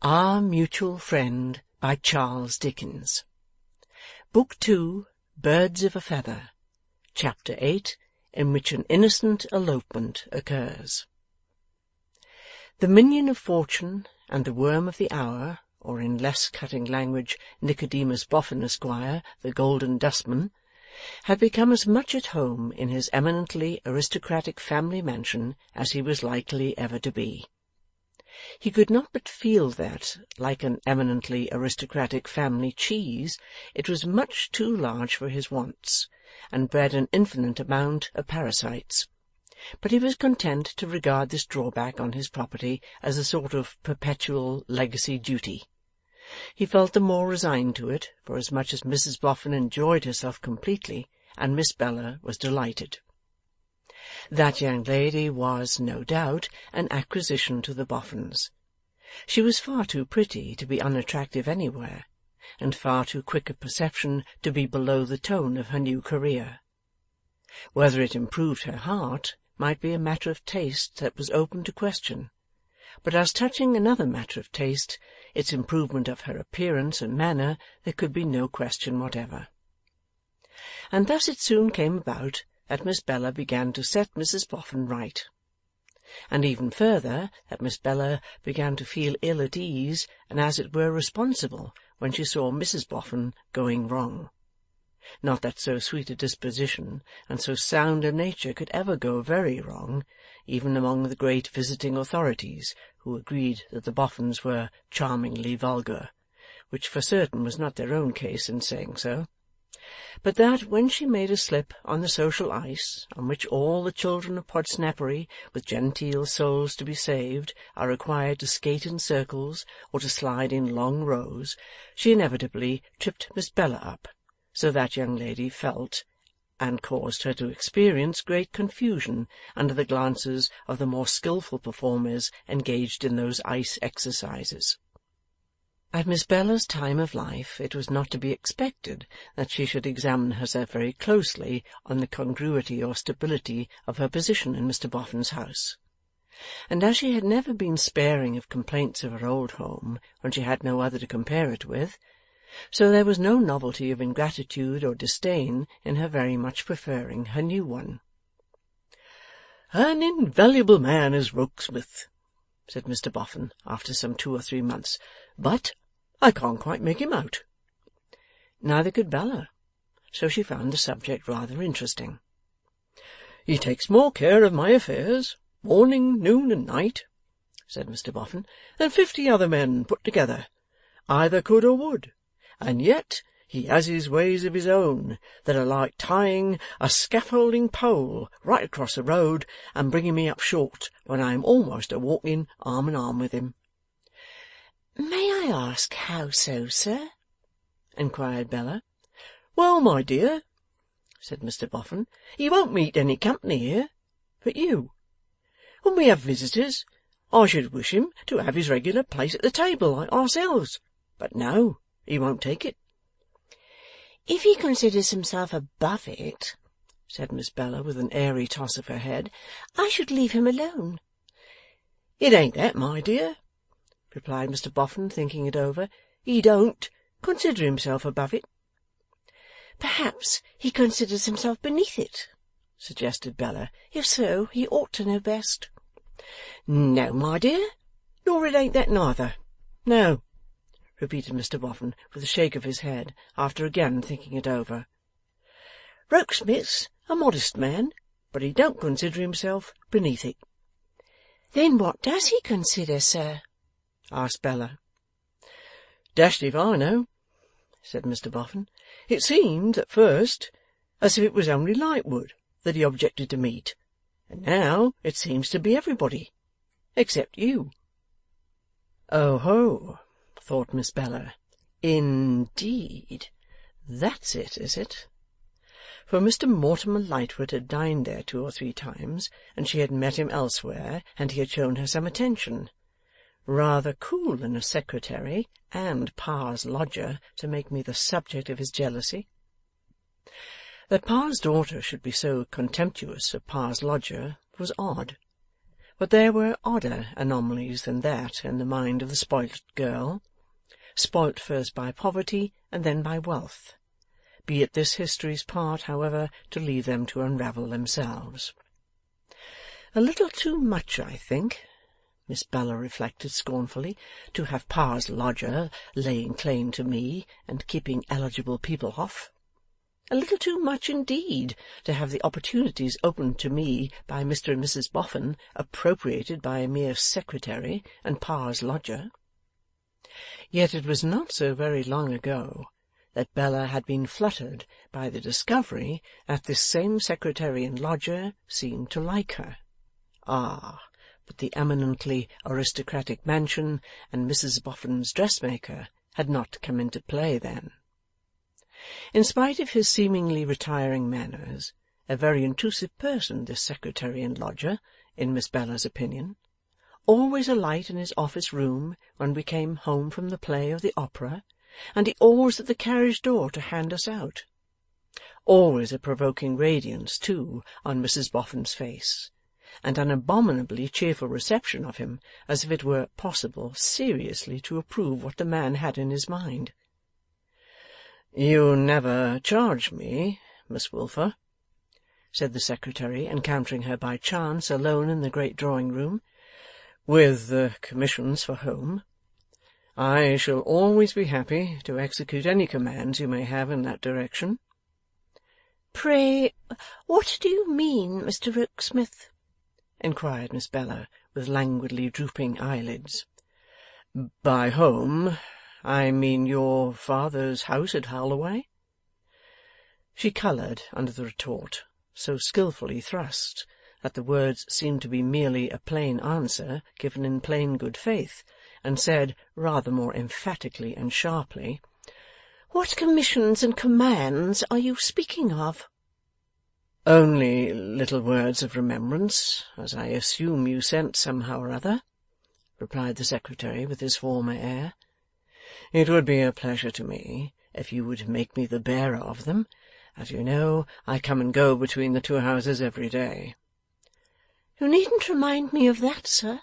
Our Mutual Friend by Charles Dickens. Book 2, Birds of a Feather. Chapter 8, in which an innocent elopement occurs. The minion of fortune and the worm of the hour, or in less cutting language, Nicodemus Boffin, Esquire, the Golden Dustman, had become as much at home in his eminently aristocratic family mansion as he was likely ever to be. He could not but feel that, like an eminently aristocratic family cheese, it was much too large for his wants, and bred an infinite amount of parasites. But he was content to regard this drawback on his property as a sort of perpetual legacy duty. He felt the more resigned to it, forasmuch as Mrs Boffin enjoyed herself completely, and Miss Bella was delighted. That young lady was, no doubt, an acquisition to the Boffins. She was far too pretty to be unattractive anywhere, and far too quick of perception to be below the tone of her new career. Whether it improved her heart might be a matter of taste that was open to question, but as touching another matter of taste, its improvement of her appearance and manner, there could be no question whatever. And thus it soon came about that Miss Bella began to set Mrs Boffin right, and even further that Miss Bella began to feel ill at ease and as it were responsible when she saw Mrs Boffin going wrong. Not that so sweet a disposition and so sound a nature could ever go very wrong, even among the great visiting authorities, who agreed that the Boffins were charmingly vulgar, which for certain was not their own case in saying so, but that when she made a slip on the social ice, on which all the children of Podsnappery, with genteel souls to be saved, are required to skate in circles or to slide in long rows, she inevitably tripped Miss Bella up, so that young lady felt, and caused her to experience, great confusion under the glances of the more skilful performers engaged in those ice exercises. At Miss Bella's time of life it was not to be expected that she should examine herself very closely on the congruity or stability of her position in Mr Boffin's house, and as she had never been sparing of complaints of her old home when she had no other to compare it with, so there was no novelty of ingratitude or disdain in her very much preferring her new one. "An invaluable man is Rokesmith," said Mr Boffin, after some 2 or 3 months, "but I can't quite make him out." Neither could Bella, so she found the subject rather interesting. "He takes more care of my affairs, morning, noon, and night," said Mr Boffin, "than 50 other men put together, either could or would, and yet he has his ways of his own that are like tying a scaffolding pole right across the road and bringing me up short when I am almost a-walking arm in arm with him." "May I ask how so, sir?" inquired Bella. "Well, my dear," said Mr Boffin, "he won't meet any company here but you. When we have visitors, I should wish him to have his regular place at the table like ourselves, but no, he won't take it." "If he considers himself above it," said Miss Bella with an airy toss of her head, "I should leave him alone." "It ain't that, my dear," replied Mr Boffin, thinking it over. "He don't consider himself above it." "Perhaps he considers himself beneath it," suggested Bella. "If so, he ought to know best." "No, my dear, nor it ain't that neither. No," repeated Mr Boffin, with a shake of his head, after again thinking it over. "Rokesmith's a modest man, but he don't consider himself beneath it." "Then what does he consider, sir?" asked Bella. "Dashed if I know," said Mr Boffin. "It seemed, at first, as if it was only Lightwood that he objected to meet, and now it seems to be everybody, except you." "Oh ho!" thought Miss Bella. "Indeed! That's it, is it?" For Mr Mortimer Lightwood had dined there 2 or 3 times, and she had met him elsewhere, and he had shown her some attention. Rather cool in a secretary and Pa's lodger to make me the subject of his jealousy. That Pa's daughter should be so contemptuous of Pa's lodger was odd, But there were odder anomalies than that in the mind of the spoilt girl, spoilt first by poverty and then by wealth. Be it this history's part, however, to leave them to unravel themselves. A little too much, I think, Miss Bella reflected scornfully, to have Pa's lodger laying claim to me and keeping eligible people off. A little too much, indeed, to have the opportunities opened to me by Mr. and Mrs. Boffin appropriated by a mere secretary and Pa's lodger. Yet it was not so very long ago that Bella had been fluttered by the discovery that this same secretary and lodger seemed to like her. Ah, but the eminently aristocratic mansion and Mrs. Boffin's dressmaker had not come into play then. In spite of his seemingly retiring manners, a very intrusive person this secretary and lodger, in Miss Bella's opinion. Always a light in his office room when we came home from the play or the opera, and he always at the carriage door to hand us out. Always a provoking radiance, too, on Mrs. Boffin's face, and an abominably cheerful reception of him, as if it were possible seriously to approve what the man had in his mind. "You never charge me, Miss Wilfer," said the secretary, encountering her by chance alone in the great drawing-room, "with commissions for home. I shall always be happy to execute any commands you may have in that direction." "Pray, what do you mean, Mr. Rokesmith?" inquired Miss Bella, with languidly drooping eyelids. "By home, I mean your father's house at Holloway." She coloured under the retort, so skilfully thrust that the words seemed to be merely a plain answer given in plain good faith, and said, rather more emphatically and sharply, "What commissions and commands are you speaking of?" "Only little words of remembrance, as I assume you sent somehow or other," replied the secretary with his former air. "It would be a pleasure to me if you would make me the bearer of them. As you know, I come and go between the two houses every day." "You needn't remind me of that, sir."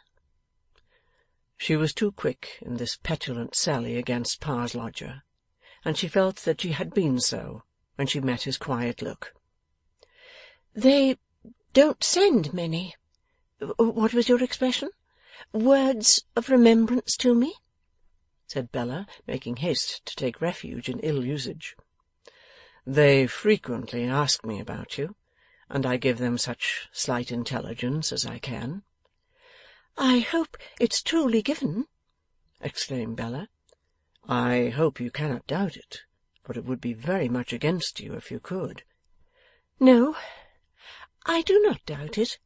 She was too quick in this petulant sally against Pa's lodger, and she felt that she had been so when she met his quiet look. "They don't send many, what was your expression? Words of remembrance to me?" said Bella, making haste to take refuge in ill usage. "They frequently ask me about you, and I give them such slight intelligence as I can." "I hope it's truly given," exclaimed Bella. "I hope you cannot doubt it, for it would be very much against you if you could." "No, I do not doubt it.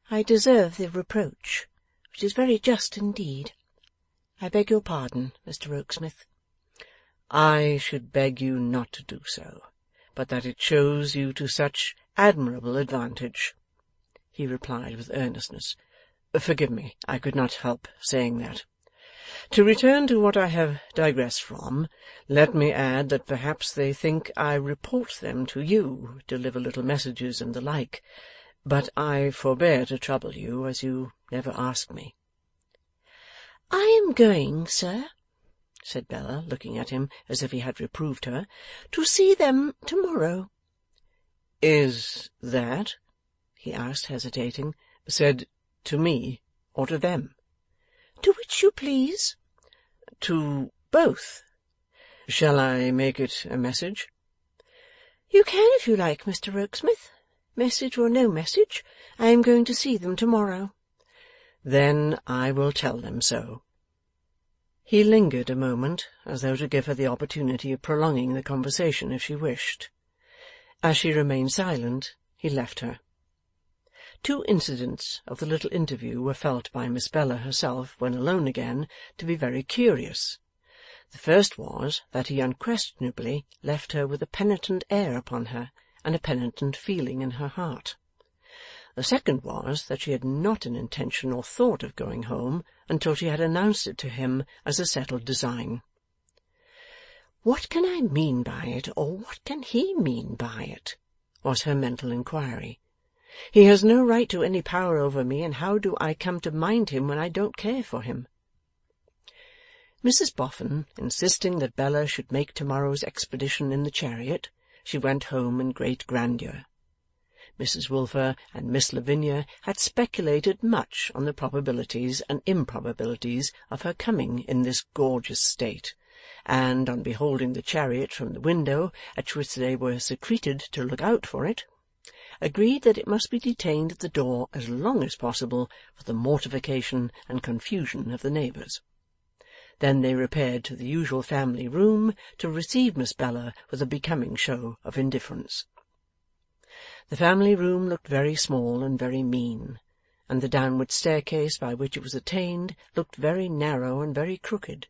I deserve the reproach, which is very just indeed. I beg your pardon, Mr. Rokesmith." "I should beg you not to do so, but that it shows you to such admirable advantage," he replied with earnestness. "Forgive me, I could not help saying that. To return to what I have digressed from, let me add that perhaps they think I report them to you, deliver little messages and the like, but I forbear to trouble you, as you never ask me." "I am going, sir," said Bella, looking at him as if he had reproved her, "to see them to-morrow." "Is that," he asked, hesitating, "said to me or to them?" "To which you please." "To both. Shall I make it a message?" "You can if you like, Mr. Rokesmith. Message or no message, I am going to see them to-morrow." "Then I will tell them so." He lingered a moment, as though to give her the opportunity of prolonging the conversation if she wished. As she remained silent, he left her. Two incidents of the little interview were felt by Miss Bella herself, when alone again, to be very curious. The first was, that he unquestionably left her with a penitent air upon her, and a penitent feeling in her heart. The second was, that she had not an intention or thought of going home until she had announced it to him as a settled design. "What can I mean by it, or what can he mean by it?" was her mental inquiry. He has no right to any power over me, and how do I come to mind him when I don't care for him?' Mrs Boffin insisting that Bella should make tomorrow's expedition in the chariot, she went home in great grandeur. Mrs Wilfer and Miss Lavinia had speculated much on the probabilities and improbabilities of her coming in this gorgeous state, and, on beholding the chariot from the window at which they were secreted to look out for it, agreed that it must be detained at the door as long as possible for the mortification and confusion of the neighbours. Then they repaired to the usual family room to receive Miss Bella with a becoming show of indifference. The family room looked very small and very mean, and the downward staircase by which it was attained looked very narrow and very crooked.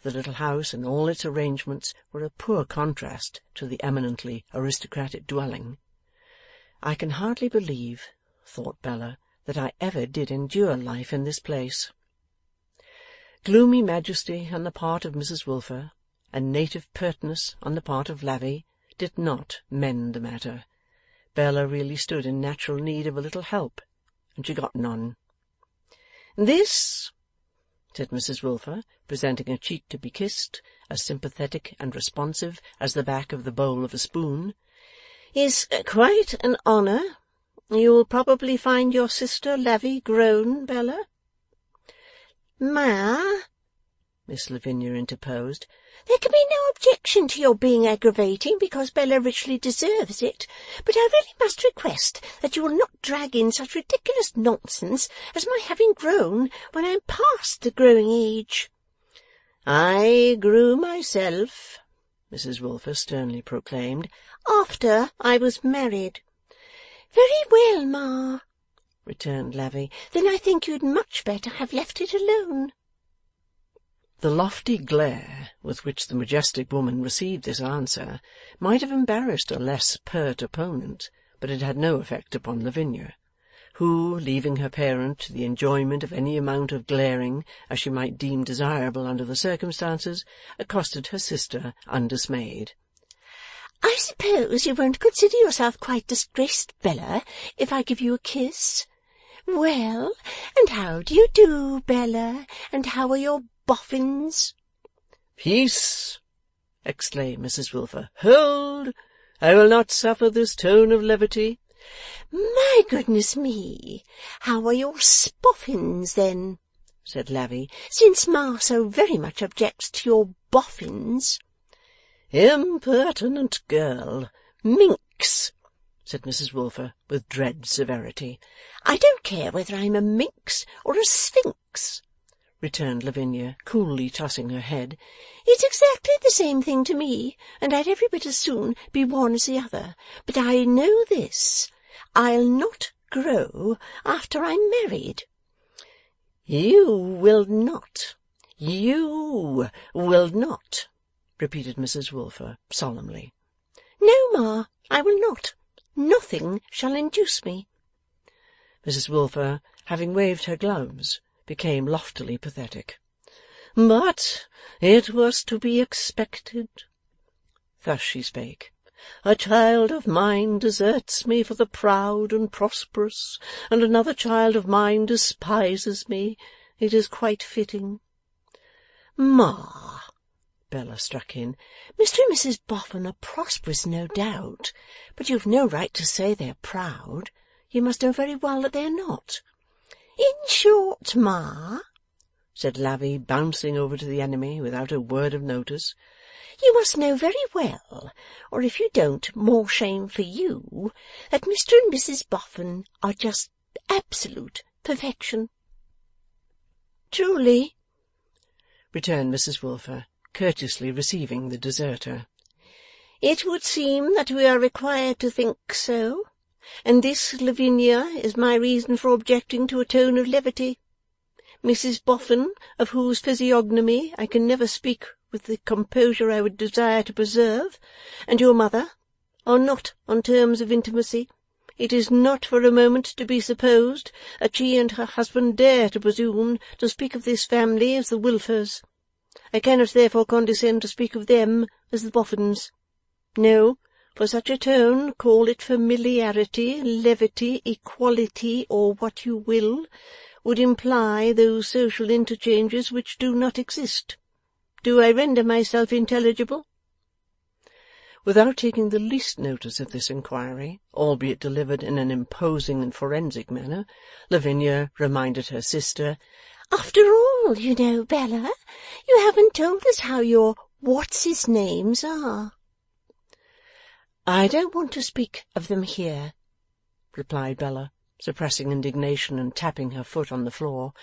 The little house and all its arrangements were a poor contrast to the eminently aristocratic dwelling. I can hardly believe, thought Bella, that I ever did endure life in this place. Gloomy majesty on the part of Mrs Wilfer, and native pertness on the part of Lavvy, did not mend the matter. Bella really stood in natural need of a little help, and she got none. 'This,' said Mrs Wilfer, presenting a cheek to be kissed, as sympathetic and responsive as the back of the bowl of a spoon, 'is quite an honour. You'll probably find your sister Lavvy grown, Bella?' 'Ma,' Miss Lavinia interposed, 'there can be no objection to your being aggravating because Bella richly deserves it, but I really must request that you will not drag in such ridiculous nonsense as my having grown when I am past the growing age.' 'I grew myself,' Mrs Wilfer sternly proclaimed, 'after I was married.' 'Very well, Ma,' returned Lavvy, 'then I think you'd much better have left it alone.' The lofty glare with which the majestic woman received this answer might have embarrassed a less pert opponent, but it had no effect upon Lavinia, who, leaving her parent to the enjoyment of any amount of glaring as she might deem desirable under the circumstances, accosted her sister undismayed. 'I suppose you won't consider yourself quite disgraced, Bella, if I give you a kiss? Well, and how do you do, Bella, and how are your boffins?' 'Peace!' exclaimed Mrs Wilfer. 'Hold! I will not suffer this tone of levity.' 'My goodness me! How are your spoffins, then?' said Lavvy, 'since Ma so very much objects to your boffins.' 'Impertinent girl! Minx!' said Mrs Wilfer, with dread severity. 'I don't care whether I'm a minx or a sphinx,' returned Lavinia, coolly tossing her head. 'It's exactly the same thing to me, and I'd every bit as soon be one as the other. But I know this: I'll not grow after I'm married.' 'You will not. You will not,' repeated Mrs Wilfer, solemnly. 'No, Ma, I will not. Nothing shall induce me.' Mrs Wilfer, having waved her gloves, became loftily pathetic. 'But it was to be expected.' Thus she spake. 'A child of mine deserts me for the proud and prosperous, and another child of mine despises me. It is quite fitting.' 'Ma,' Bella struck in, 'Mr and Mrs Boffin are prosperous, no doubt, but you've no right to say they're proud. You must know very well that they're not.' 'In short, Ma,' said Lavvy, bouncing over to the enemy without a word of notice, 'you must know very well, or if you don't, more shame for you, that Mr and Mrs Boffin are just absolute perfection.' 'Truly?' returned Mrs Wilfer, courteously receiving the deserter. 'It would seem that we are required to think so, and this, Lavinia, is my reason for objecting to a tone of levity. Mrs Boffin, of whose physiognomy I can never speak with the composure I would desire to preserve, and your mother, are not on terms of intimacy. It is not for a moment to be supposed that she and her husband dare to presume to speak of this family as the Wilfers. I cannot therefore condescend to speak of them as the Boffins. No, for such a tone, call it familiarity, levity, equality, or what you will, would imply those social interchanges which do not exist. Do I render myself intelligible?' Without taking the least notice of this inquiry, albeit delivered in an imposing and forensic manner, Lavinia reminded her sister, 'After all, you know, Bella, you haven't told us how your what's-his-names are.' 'I don't want to speak of them here,' replied Bella, suppressing indignation and tapping her foot on the floor.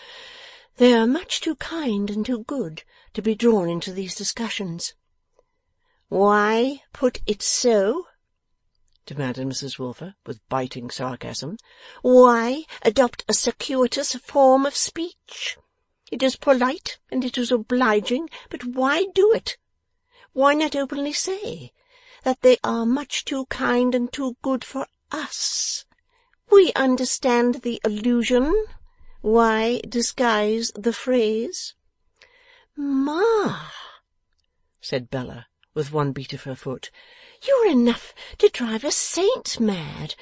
'They are much too kind and too good to be drawn into these discussions.' 'Why put it so?' demanded Mrs Wilfer, with biting sarcasm. 'Why adopt a circuitous form of speech? It is polite and it is obliging, but why do it? Why not openly say that they are much too kind and too good for us? We understand the allusion. Why disguise the phrase?' 'Ma,' said Bella, with one beat of her foot, 'you're enough to drive a saint mad,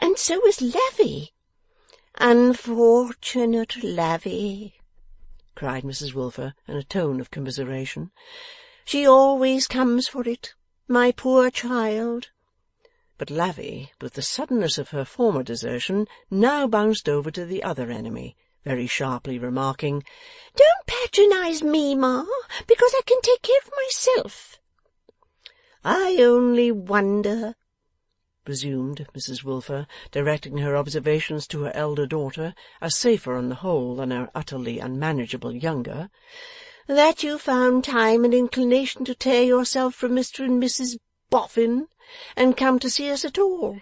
and so is Lavvy.' 'Unfortunate Lavvy!' cried Mrs Wilfer in a tone of commiseration. 'She always comes for it, my poor child.' But Lavvy, with the suddenness of her former desertion, now bounced over to the other enemy, very sharply remarking, 'Don't patronize me, Ma, because I can take care of myself.' 'I only wonder,' resumed Mrs Wilfer, directing her observations to her elder daughter, as safer on the whole than her utterly unmanageable younger, 'that you found time and inclination to tear yourself from Mr and Mrs Boffin, and come to see us at all.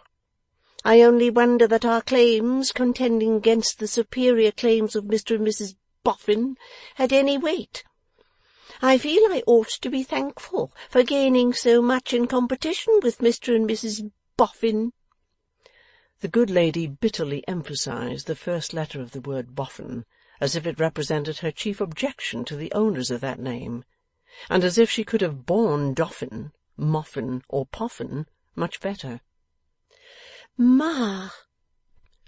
I only wonder that our claims, contending against the superior claims of Mr and Mrs Boffin, had any weight. I feel I ought to be thankful for gaining so much in competition with Mr and Mrs Boffin.' The good lady bitterly emphasized the first letter of the word Boffin, as if it represented her chief objection to the owners of that name, and as if she could have borne Doffin, Moffin, or Poffin much better. 'Ma,'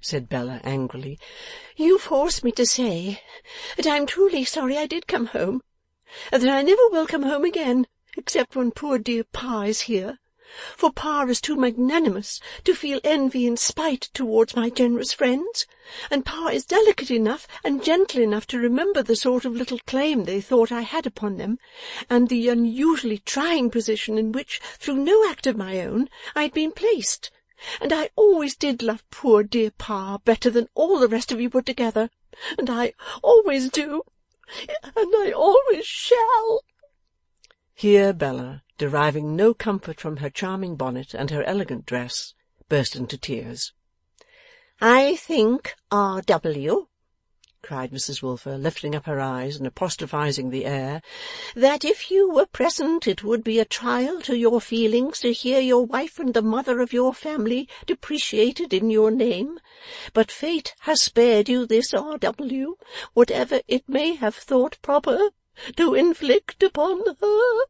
said Bella angrily, 'you force me to say that I am truly sorry I did come home, and that I never will come home again, except when poor dear Pa is here, for Pa is too magnanimous to feel envy and spite towards my generous friends, and Pa is delicate enough and gentle enough to remember the sort of little claim they thought I had upon them, and the unusually trying position in which, through no act of my own, I had been placed, and I always did love poor dear Pa better than all the rest of you put together, and I always do, and I always shall.' Here Bella, deriving no comfort from her charming bonnet and her elegant dress, burst into tears. 'I think, R.W.,' cried Mrs Wilfer, lifting up her eyes and apostrophizing the air, 'that if you were present it would be a trial to your feelings to hear your wife and the mother of your family depreciated in your name. But fate has spared you this, R.W., whatever it may have thought proper to inflict upon her.'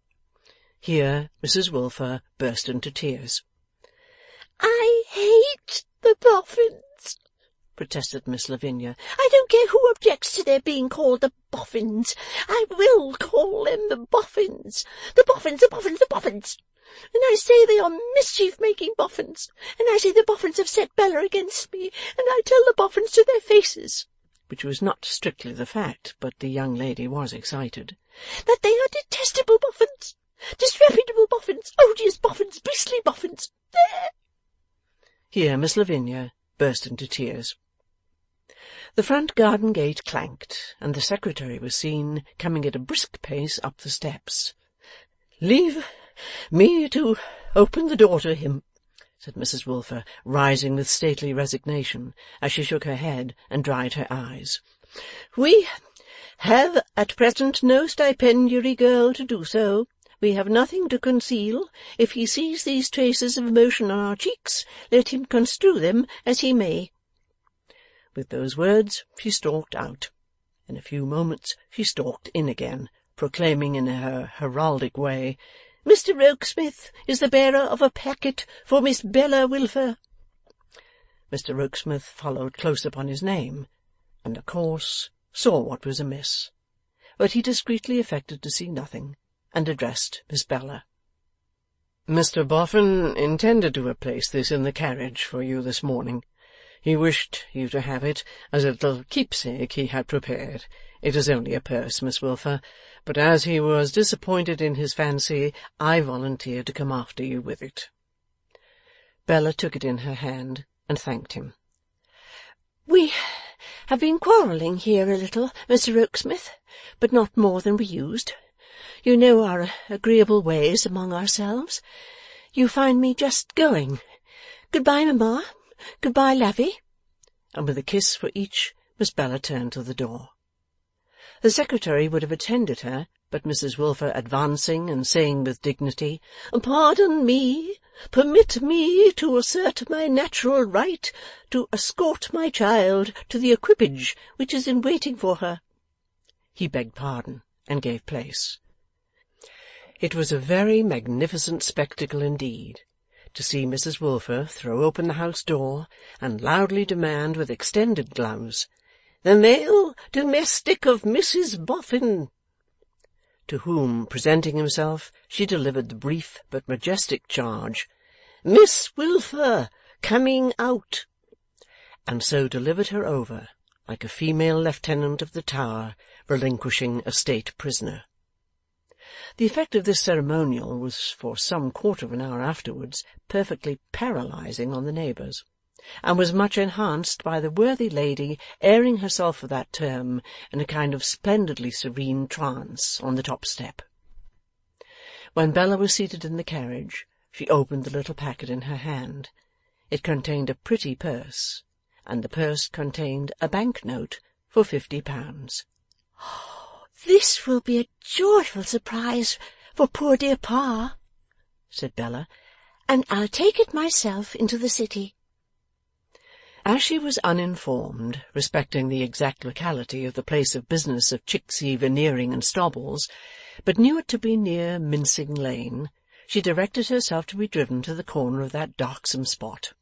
Here Mrs Wilfer burst into tears. 'I hate the Boffins,' protested Miss Lavinia. 'I don't care who objects to their being called the Boffins. I will call them the Boffins. The Boffins, the Boffins, the Boffins. And I say they are mischief-making Boffins. And I say the Boffins have set Bella against me. And I tell the Boffins to their faces,' which was not strictly the fact, but the young lady was excited, 'that they are detestable Boffins, disreputable Boffins, odious Boffins, beastly Boffins. There!' Here Miss Lavinia burst into tears. The front garden gate clanked, and the secretary was seen coming at a brisk pace up the steps. 'Leave me to open the door to him,' said Mrs Wilfer, rising with stately resignation, as she shook her head and dried her eyes. 'We have at present no stipendiary girl to do so. We have nothing to conceal. If he sees these traces of emotion on our cheeks, let him construe them as he may.' With those words she stalked out. In a few moments she stalked in again, proclaiming in her heraldic way, Mr. Rokesmith is the bearer of a packet for Miss Bella Wilfer. Mr. Rokesmith followed close upon his name, and of course saw what was amiss, but he discreetly affected to see nothing, and addressed Miss Bella. Mr. Boffin intended to have placed this in the carriage for you this morning. He wished you to have it as a little keepsake he had prepared. It is only a purse, Miss Wilfer, but as he was disappointed in his fancy, I volunteered to come after you with it. Bella took it in her hand, and thanked him. We have been quarrelling here a little, Mr. Rokesmith, but not more than we used. You know our agreeable ways among ourselves. You find me just going. Good-bye, Mamma. Good-bye, Lavvy. And with a kiss for each, Miss Bella turned to the door. The secretary would have attended her, but Mrs. Wilfer advancing and saying with dignity, "Pardon me. Permit me to assert my natural right to escort my child to the equipage which is in waiting for her," he begged pardon, and gave place. It was a very magnificent spectacle indeed, to see Mrs. Wilfer throw open the house door, and loudly demand with extended gloves, "The male domestic of Mrs. Boffin," to whom, presenting himself, she delivered the brief but majestic charge, "Miss Wilfer, coming out," and so delivered her over, like a female lieutenant of the Tower relinquishing a state prisoner. The effect of this ceremonial was for some quarter of an hour afterwards perfectly paralysing on the neighbours, and was much enhanced by the worthy lady airing herself for that term in a kind of splendidly serene trance on the top step. When Bella was seated in the carriage, she opened the little packet in her hand. It contained a pretty purse, and the purse contained a bank-note for £50. "This will be a joyful surprise for poor dear Pa," said Bella, "and I'll take it myself into the city." As she was uninformed respecting the exact locality of the place of business of Chicksey Veneering and Stobbles, but knew it to be near Mincing Lane, she directed herself to be driven to the corner of that darksome spot.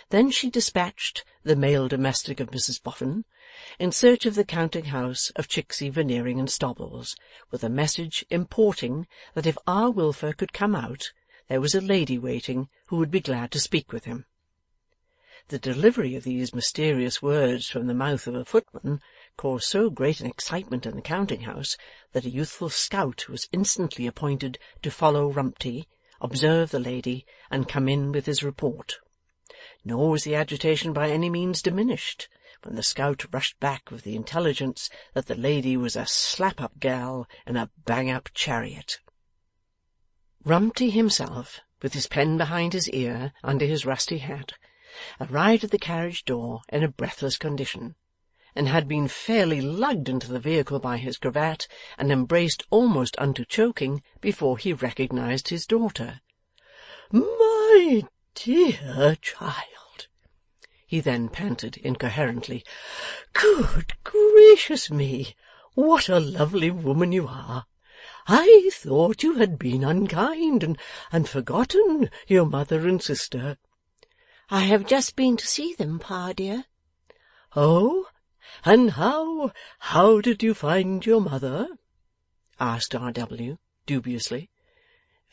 Then she dispatched the male domestic of Mrs Boffin in search of the counting-house of Chicksey Veneering and Stobbles, with a message importing that if R. Wilfer could come out, there was a lady waiting who would be glad to speak with him. The delivery of these mysterious words from the mouth of a footman caused so great an excitement in the counting-house that a youthful scout was instantly appointed to follow Rumty, observe the lady, and come in with his report. Nor was the agitation by any means diminished when the scout rushed back with the intelligence that the lady was a slap-up gal in a bang-up chariot. Rumty himself, with his pen behind his ear under his rusty hat, arrived at the carriage door in a breathless condition, and had been fairly lugged into the vehicle by his cravat and embraced almost unto choking before he recognized his daughter. "My dear child," he then panted incoherently, "good gracious me, what a lovely woman you are! I thought you had been unkind and forgotten your mother and sister." "I have just been to see them, Pa dear." "Oh, and how did you find your mother?" asked R.W. dubiously.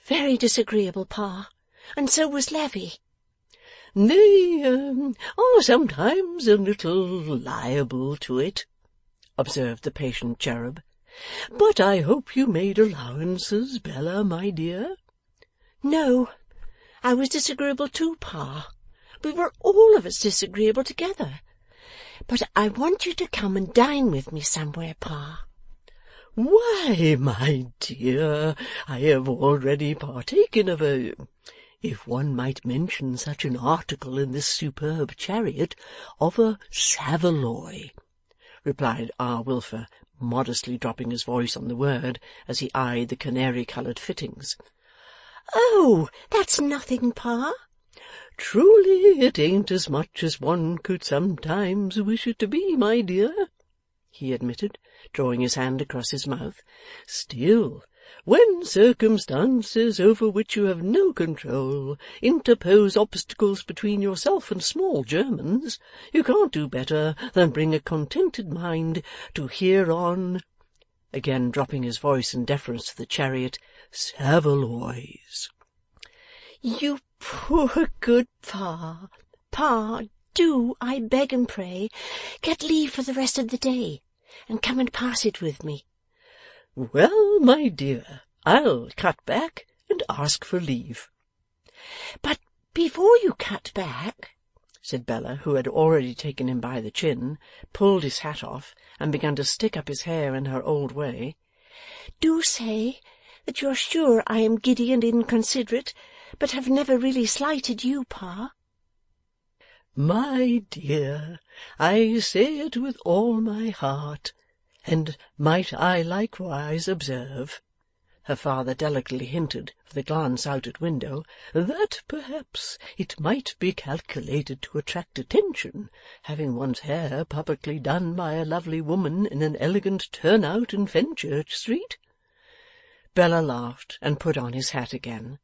"Very disagreeable, Pa, and so was Lavvy." "They are sometimes a little liable to it," observed the patient cherub. "But I hope you made allowances, Bella, my dear?" "No, I was disagreeable too, Pa. We were all of us disagreeable together. But I want you to come and dine with me somewhere, Pa." "Why, my dear, I have already partaken of if one might mention such an article in this superb chariot, of a saveloy," replied R. Wilfer, modestly dropping his voice on the word as he eyed the canary-coloured fittings. "Oh, that's nothing, Pa." "Truly it ain't as much as one could sometimes wish it to be, my dear," he admitted, drawing his hand across his mouth. "Still, When circumstances over which you have no control interpose obstacles between yourself and small Germans, you can't do better than bring a contented mind to hear on," again dropping his voice in deference to the chariot, "Saveloys." You poor good Pa! Pa, do, I beg and pray, get leave for the rest of the day, and come and pass it with me. "Well, my dear, I'll cut back and ask for leave." "But before you cut back," said Bella, who had already taken him by the chin, pulled his hat off, and begun to stick up his hair in her old way, "do say that you're sure I am giddy and inconsiderate, but have never really slighted you, Pa." "My dear, I say it with all my heart. And might I likewise observe," her father delicately hinted, with a glance out at window, "that perhaps it might be calculated to attract attention, having one's hair publicly done by a lovely woman in an elegant turn-out in Fenchurch Street?" Bella laughed and put on his hat again,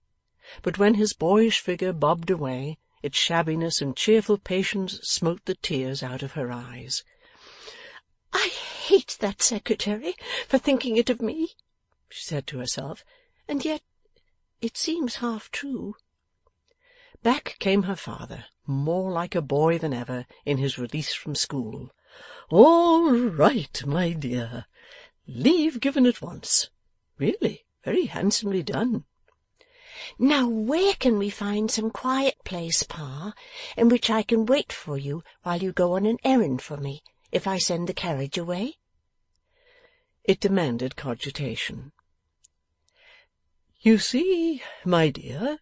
but when his boyish figure bobbed away, its shabbiness and cheerful patience smote the tears out of her eyes. "I hate that secretary for thinking it of me," she said to herself, "and yet it seems half true." Back came her father, more like a boy than ever in his release from school. "All right, my dear. Leave given at once. Really, very handsomely done." "Now where can we find some quiet place, Pa, in which I can wait for you while you go on an errand for me, if I send the carriage away?" It demanded cogitation. "You see, my dear,"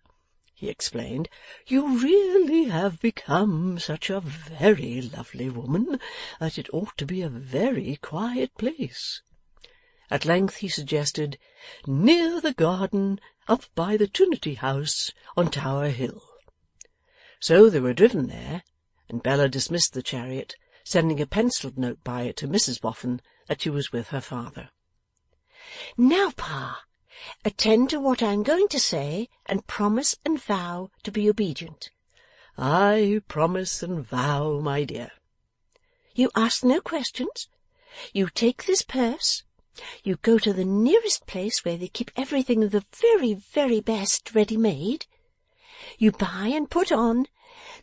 he explained, "you really have become such a very lovely woman that it ought to be a very quiet place." At length he suggested, "near the garden up by the Trinity House on Tower Hill." So they were driven there, and Bella dismissed the chariot, sending a pencilled note by it to Mrs Boffin that she was with her father. "Now, Pa, attend to what I am going to say, and promise and vow to be obedient." "I promise and vow, my dear." "You ask no questions. You take this purse. You go to the nearest place where they keep everything of the very, very best ready-made. You buy and put on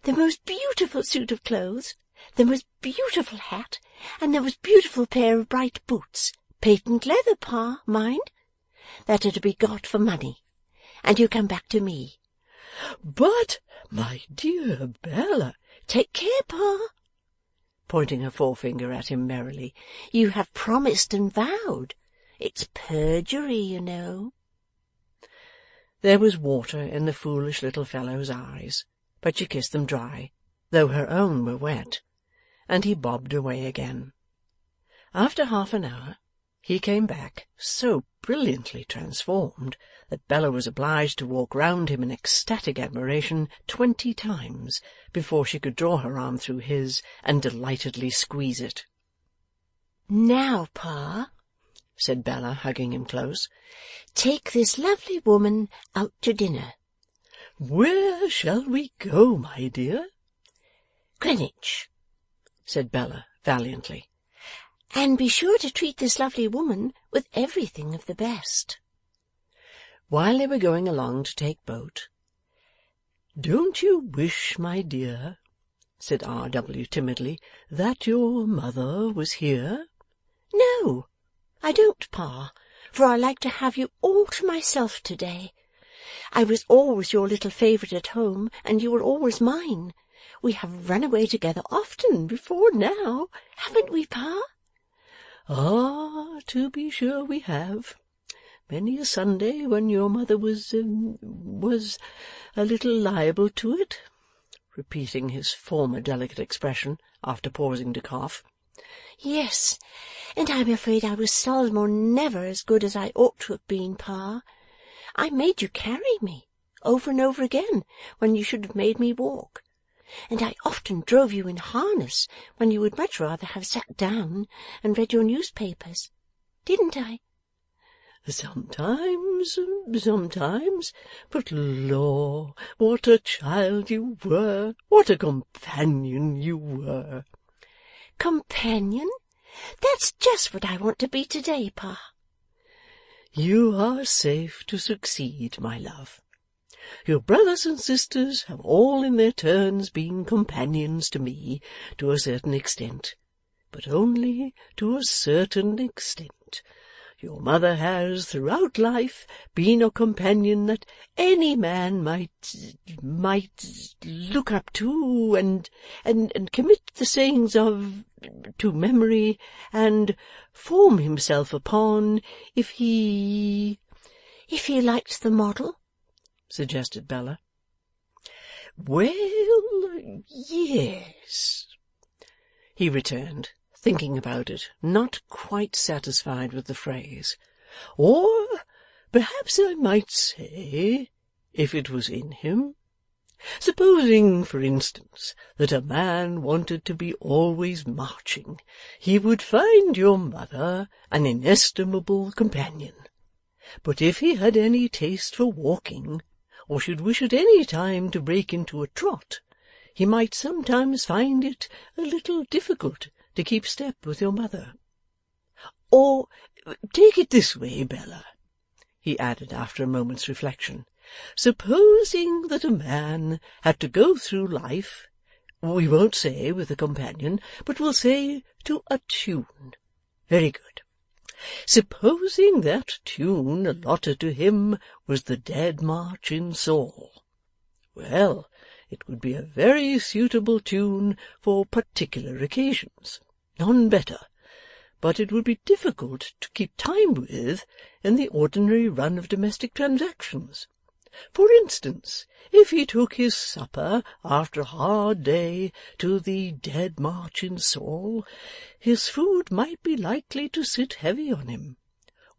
the most beautiful suit of clothes, the most beautiful hat, and the most beautiful pair of bright boots, patent leather, Pa, mind, that are to be got for money, and you come back to me." "But, my dear Bella—" "Take care, Pa," pointing her forefinger at him merrily. "You have promised and vowed. It's perjury, you know." There was water in the foolish little fellow's eyes, but she kissed them dry, though her own were wet, and he bobbed away again. After half an hour he came back, so brilliantly transformed that Bella was obliged to walk round him in ecstatic admiration 20 times before she could draw her arm through his and delightedly squeeze it. "Now, Pa," said Bella, hugging him close, "take this lovely woman out to dinner." "Where shall we go, my dear?" "Greenwich," said Bella valiantly. "And be sure to treat this lovely woman with everything of the best." While they were going along to take boat, "Don't you wish, my dear," said R.W. timidly, "that your mother was here?" "No, I don't, Pa, for I like to have you all to myself to-day. I was always your little favourite at home, and you were always mine. We have run away together often before now, haven't we, Pa?" "Ah, to be sure we have. Many a Sunday when your mother was a little liable to it," repeating his former delicate expression, after pausing to cough. "Yes, and I'm afraid I was seldom or never as good as I ought to have been, Pa. I made you carry me, over and over again, when you should have made me walk. And I often drove you in harness when you would much rather have sat down and read your newspapers. Didn't I?" Sometimes, but lor, what a child you were, what a companion you were!' 'Companion? That's just what I want to be today, Pa.' 'You are safe to succeed, my love. Your brothers and sisters have all in their turns been companions to me, to a certain extent, but only to a certain extent. Your mother has, throughout life, been a companion that any man might look up to, and commit the sayings of to memory, and form himself upon, if he liked the model,' suggested Bella. 'Well, yes,' he returned, thinking about it, not quite satisfied with the phrase. 'Or perhaps I might say, if it was in him. Supposing, for instance, that a man wanted to be always marching, he would find your mother an inestimable companion. But if he had any taste for walking, or should wish at any time to break into a trot, he might sometimes find it a little difficult to keep step with your mother. Or take it this way, Bella,' he added after a moment's reflection. 'Supposing that a man had to go through life, we won't say with a companion, but we'll say to a tune. Very good. Supposing that tune allotted to him was the Dead March in Saul. Well, it would be a very suitable tune for particular occasions, none better, but it would be difficult to keep time with in the ordinary run of domestic transactions. For instance, if he took his supper after a hard day to the Dead March in Saul, his food might be likely to sit heavy on him.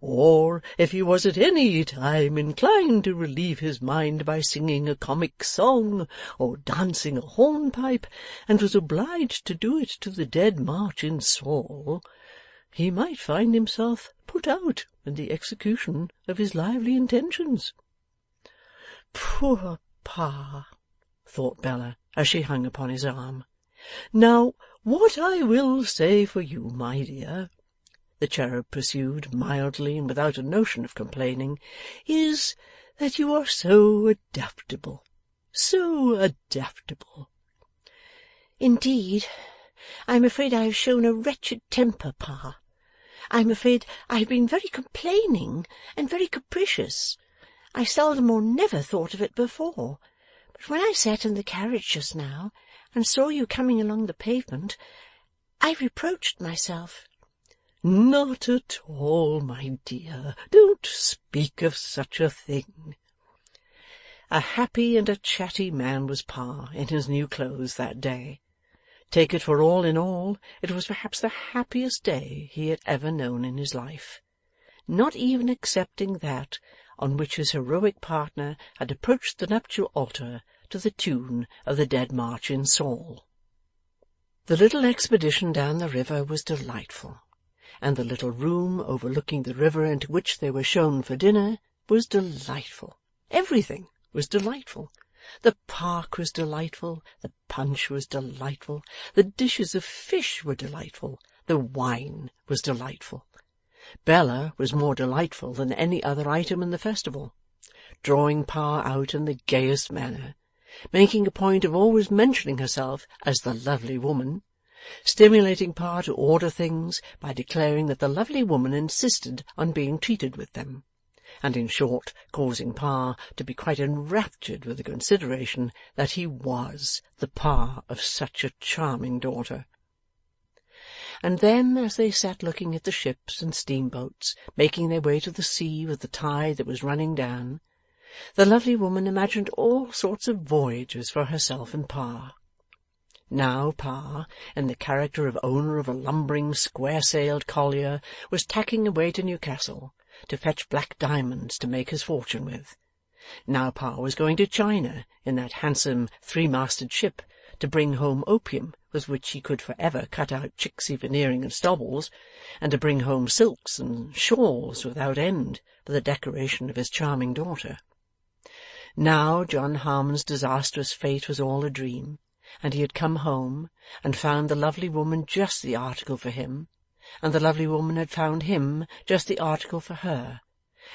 Or if he was at any time inclined to relieve his mind by singing a comic song or dancing a hornpipe, and was obliged to do it to the Dead March in Saul, he might find himself put out in the execution of his lively intentions.' 'Poor Pa!' thought Bella, as she hung upon his arm. 'Now, what I will say for you, my dear,' the cherub pursued, mildly and without a notion of complaining, 'is, that you are so adaptable, so adaptable.' 'Indeed, I am afraid I have shown a wretched temper, Pa. I am afraid I have been very complaining and very capricious. I seldom or never thought of it before, but when I sat in the carriage just now, and saw you coming along the pavement, I reproached myself.' 'Not at all, my dear. Don't speak of such a thing.' A happy and a chatty man was Pa in his new clothes that day. Take it for all in all, it was perhaps the happiest day he had ever known in his life, not even excepting that on which his heroic partner had approached the nuptial altar to the tune of the Dead March in Saul. The little expedition down the river was delightful, and the little room overlooking the river into which they were shown for dinner was delightful. Everything was delightful. The park was delightful, the punch was delightful, the dishes of fish were delightful, the wine was delightful. Bella was more delightful than any other item in the festival, drawing Pa out in the gayest manner, making a point of always mentioning herself as the lovely woman, stimulating Pa to order things by declaring that the lovely woman insisted on being treated with them, and in short causing Pa to be quite enraptured with the consideration that he was the Pa of such a charming daughter. And then, as they sat looking at the ships and steamboats making their way to the sea with the tide that was running down, the lovely woman imagined all sorts of voyages for herself and Pa. Now Pa, in the character of owner of a lumbering square-sailed collier, was tacking away to Newcastle to fetch black diamonds to make his fortune with. Now Pa was going to China in that handsome three-masted ship, to bring home opium with which he could for ever cut out Chicksey Veneering and Stobbles, and to bring home silks and shawls without end for the decoration of his charming daughter. Now John Harmon's disastrous fate was all a dream, and he had come home, and found the lovely woman just the article for him, and the lovely woman had found him just the article for her,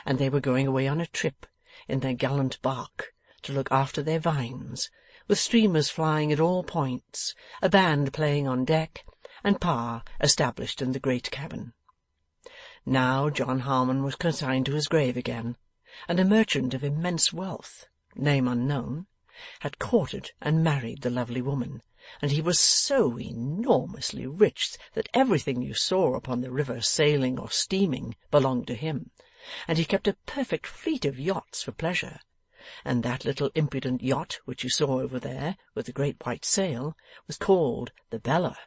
and they were going away on a trip, in their gallant bark, to look after their vines, with streamers flying at all points, a band playing on deck, and Pa established in the great cabin. Now John Harmon was consigned to his grave again, and a merchant of immense wealth, name unknown, had courted and married the lovely woman, and he was so enormously rich that everything you saw upon the river sailing or steaming belonged to him, and he kept a perfect fleet of yachts for pleasure, and that little impudent yacht which you saw over there with the great white sail was called the Bella,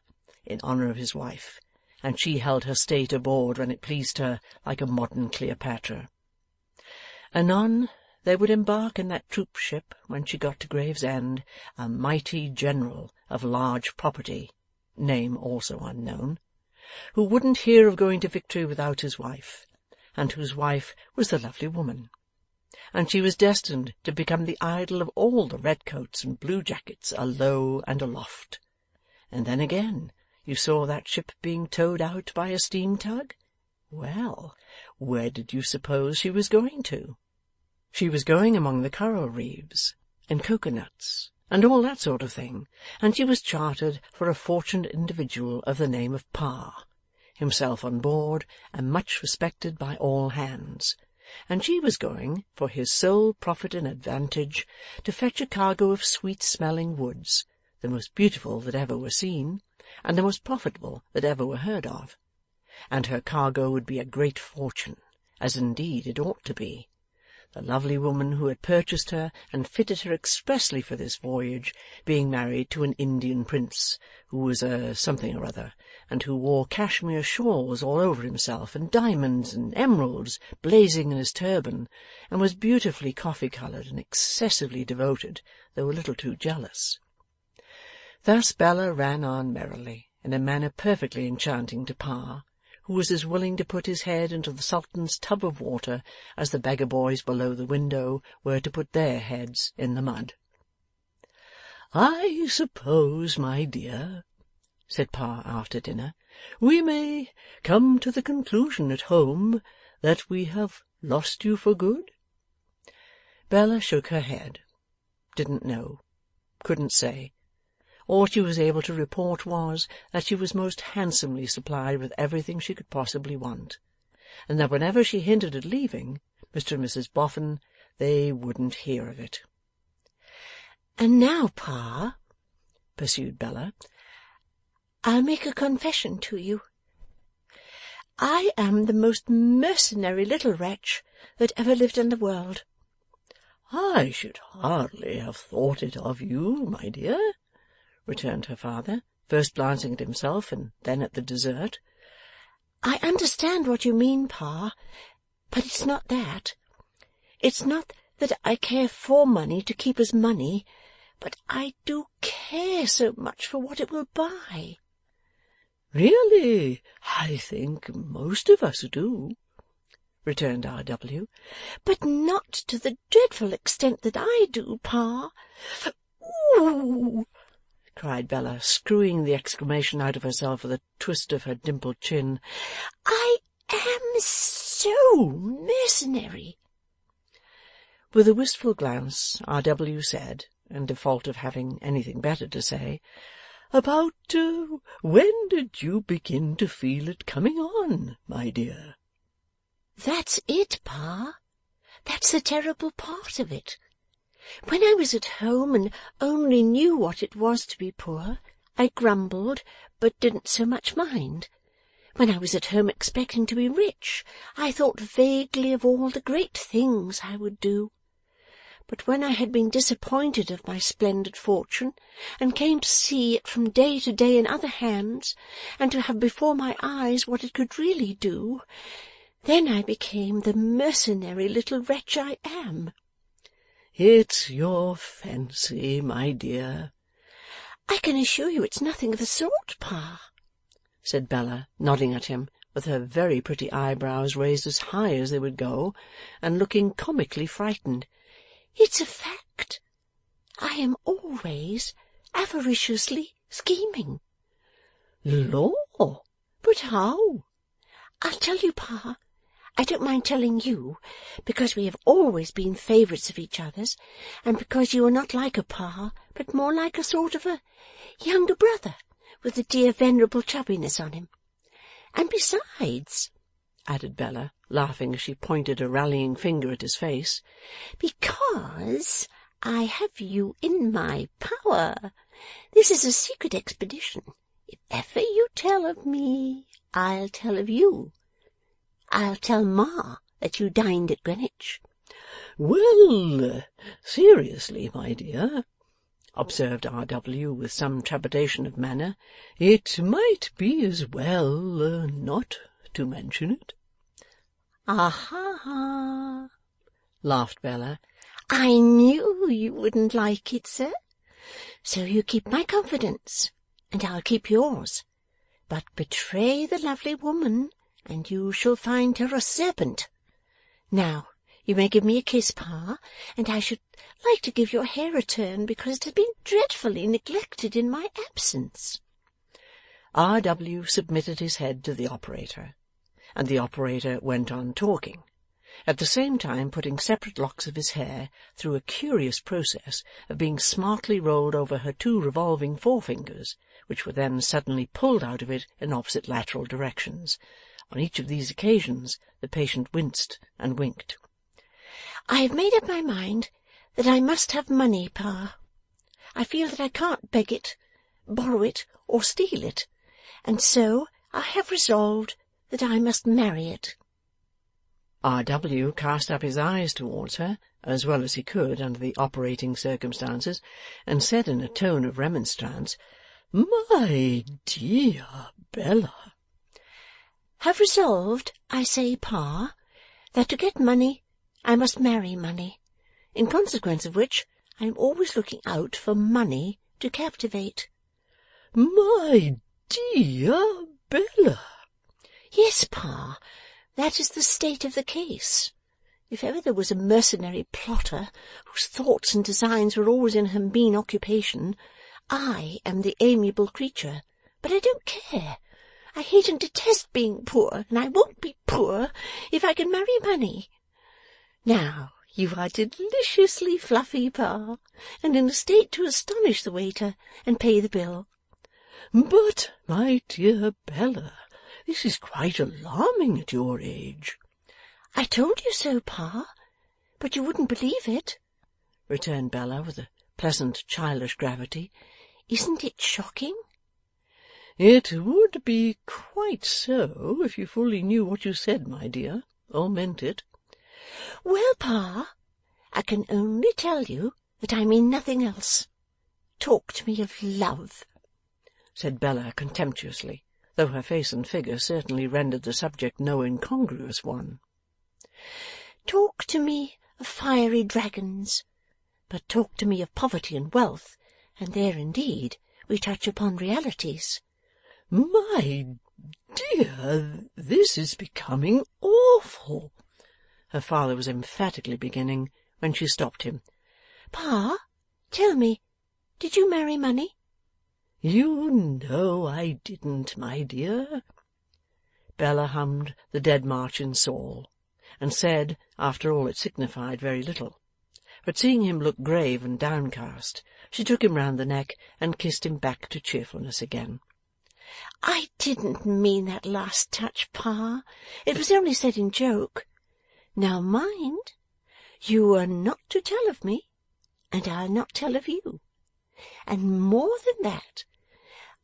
in honour of his wife, and she held her state aboard when it pleased her, like a modern Cleopatra. Anon there would embark in that troop ship, when she got to Gravesend, a mighty general of large property, name also unknown, who wouldn't hear of going to victory without his wife, and whose wife was the lovely woman, and she was destined to become the idol of all the redcoats and blue jackets alow and aloft. And then again you saw that ship being towed out by a steam tug. Well, where did you suppose she was going to? She was going among the coral reefs, and cocoanuts, and all that sort of thing, and she was chartered for a fortunate individual of the name of Pa, himself on board, and much respected by all hands, and she was going, for his sole profit and advantage, to fetch a cargo of sweet-smelling woods, the most beautiful that ever were seen, and the most profitable that ever were heard of, and her cargo would be a great fortune, as indeed it ought to be. The lovely woman who had purchased her and fitted her expressly for this voyage, being married to an Indian prince, who was a something or other, and who wore cashmere shawls all over himself, and diamonds and emeralds blazing in his turban, and was beautifully coffee-coloured and excessively devoted, though a little too jealous. Thus Bella ran on merrily, in a manner perfectly enchanting to Pa, who was as willing to put his head into the Sultan's tub of water as the beggar boys below the window were to put their heads in the mud. "I suppose, my dear," said Pa after dinner, "we may come to the conclusion at home that we have lost you for good?" Bella shook her head. Didn't know. Couldn't say. All she was able to report was that she was most handsomely supplied with everything she could possibly want, and that whenever she hinted at leaving, Mr. and Mrs. Boffin, they wouldn't hear of it. "And now, Pa," pursued Bella, "I'll make a confession to you. I am the most mercenary little wretch that ever lived in the world." "I should hardly have thought it of you, my dear," returned her father, first glancing at himself and then at the dessert. "I understand what you mean, Pa, but it's not that. It's not that I care for money to keep as money, but I do care so much for what it will buy." "Really, I think most of us do," returned R.W. "But not to the dreadful extent that I do, Pa. Ooh!" cried Bella, screwing the exclamation out of herself with a twist of her dimpled chin. "I am so mercenary." With a wistful glance, R.W. said, in default of having anything better to say, "About when did you begin to feel it coming on, my dear?" "That's it, Pa. That's the terrible part of it. When I was at home and only knew what it was to be poor, I grumbled, but didn't so much mind. When I was at home expecting to be rich, I thought vaguely of all the great things I would do. But when I had been disappointed of my splendid fortune, and came to see it from day to day in other hands, and to have before my eyes what it could really do, then I became the mercenary little wretch I am." "It's your fancy, my dear." I can assure you it's nothing of the sort, Pa, said Bella, nodding at him, with her very pretty eyebrows raised as high as they would go, and looking comically frightened. It's a fact. I am always avariciously scheming. Law! But how? I'll tell you, Pa. I don't mind telling you, because we have always been favourites of each other's, and because you are not like a Pa, but more like a sort of a younger brother, with a dear venerable chubbiness on him. And besides, added Bella, laughing as she pointed a rallying finger at his face, because I have you in my power. This is a secret expedition. If ever you tell of me, I'll tell of you. I'll tell Ma that you dined at Greenwich. Well, seriously, my dear, observed R.W. with some trepidation of manner, it might be as well not to mention it. Aha! laughed Bella. I knew you wouldn't like it, sir. So you keep my confidence, and I'll keep yours. But betray the lovely woman, and you shall find her a serpent. Now, you may give me a kiss, Pa, and I should like to give your hair a turn, because it has been dreadfully neglected in my absence. R.W. submitted his head to the operator, and the operator went on talking, at the same time putting separate locks of his hair through a curious process of being smartly rolled over her two revolving forefingers, which were then suddenly pulled out of it in opposite lateral directions. On each of these occasions the patient winced and winked. I have made up my mind that I must have money, Pa. I feel that I can't beg it, borrow it, or steal it, and so I have resolved that I must marry it. R.W. cast up his eyes towards her, as well as he could under the operating circumstances, and said in a tone of remonstrance, "My dear Bella!" Have resolved, I say, Pa, that to get money I must marry money, in consequence of which I am always looking out for money to captivate. My dear Bella! Yes, Pa, that is the state of the case. If ever there was a mercenary plotter whose thoughts and designs were always in her mean occupation, I am the amiable creature, but I don't care. I hate and detest being poor, and I won't be poor if I can marry money. Now, you are deliciously fluffy, Pa, and in a state to astonish the waiter and pay the bill. But, my dear Bella, this is quite alarming at your age. I told you so, Pa, but you wouldn't believe it, returned Bella with a pleasant childish gravity. Isn't it shocking? It would be quite so, if you fully knew what you said, my dear, or meant it. Well, Pa, I can only tell you that I mean nothing else. Talk to me of love, said Bella contemptuously, though her face and figure certainly rendered the subject no incongruous one. Talk to me of fiery dragons, but talk to me of poverty and wealth, and there indeed we touch upon realities. My dear, this is becoming awful, her father was emphatically beginning, when she stopped him. Pa, tell me, did you marry money? You know I didn't, my dear. Bella hummed the Dead March in Saul, and said, after all, it signified very little. But seeing him look grave and downcast, she took him round the neck and kissed him back to cheerfulness again. I didn't mean that last touch, Pa. It was only said in joke. Now mind, you are not to tell of me, and I'll not tell of you. And more than that,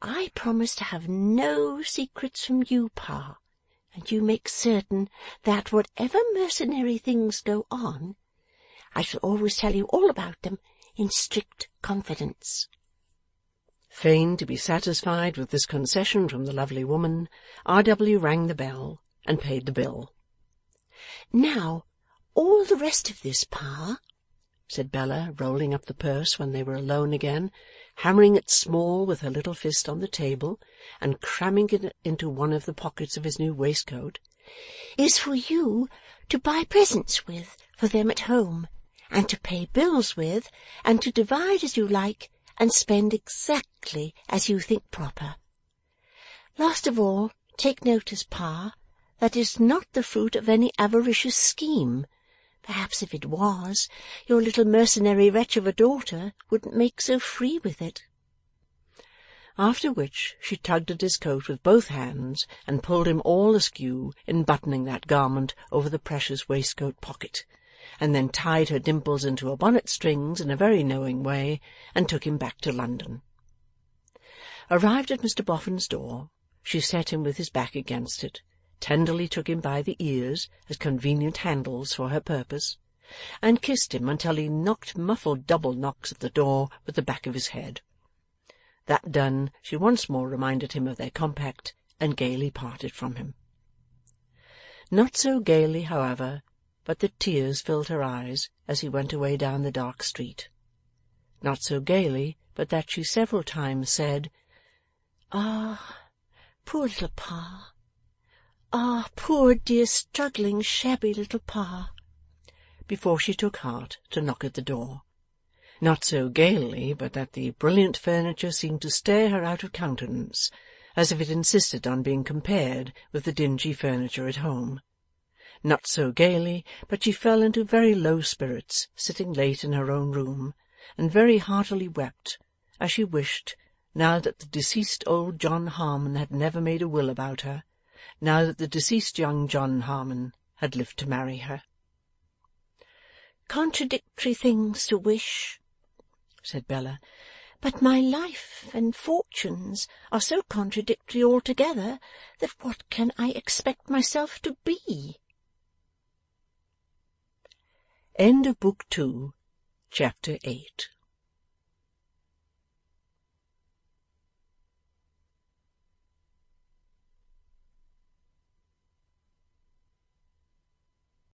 I promise to have no secrets from you, Pa, and you make certain that whatever mercenary things go on, I shall always tell you all about them in strict confidence. Fain to be satisfied with this concession from the lovely woman, R.W. rang the bell and paid the bill. Now, all the rest of this, Pa, said Bella, rolling up the purse when they were alone again, hammering it small with her little fist on the table, and cramming it into one of the pockets of his new waistcoat, "is for you to buy presents with for them at home, and to pay bills with, and to divide as you like, and spend exactly as you think proper. Last of all, take notice, Pa, that it is not the fruit of any avaricious scheme. Perhaps if it was, your little mercenary wretch of a daughter wouldn't make so free with it." After which she tugged at his coat with both hands, and pulled him all askew in buttoning that garment over the precious waistcoat pocket, and then tied her dimples into her bonnet strings in a very knowing way, and took him back to London. Arrived at Mr Boffin's door, she set him with his back against it, tenderly took him by the ears as convenient handles for her purpose, and kissed him until he knocked muffled double knocks at the door with the back of his head. That done, she once more reminded him of their compact, and gaily parted from him. Not so gaily, however, but that tears filled her eyes as he went away down the dark street. Not so gaily, but that she several times said, "Ah, poor little Pa! Ah, poor dear struggling shabby little Pa!" before she took heart to knock at the door. Not so gaily, but that the brilliant furniture seemed to stare her out of countenance, as if it insisted on being compared with the dingy furniture at home. Not so gaily, but she fell into very low spirits sitting late in her own room, and very heartily wept, as she wished, now that the deceased old John Harmon had never made a will about her, now that the deceased young John Harmon had lived to marry her. "Contradictory things to wish," said Bella, "but my life and fortunes are so contradictory altogether that what can I expect myself to be?" End of Book 2, Chapter 8.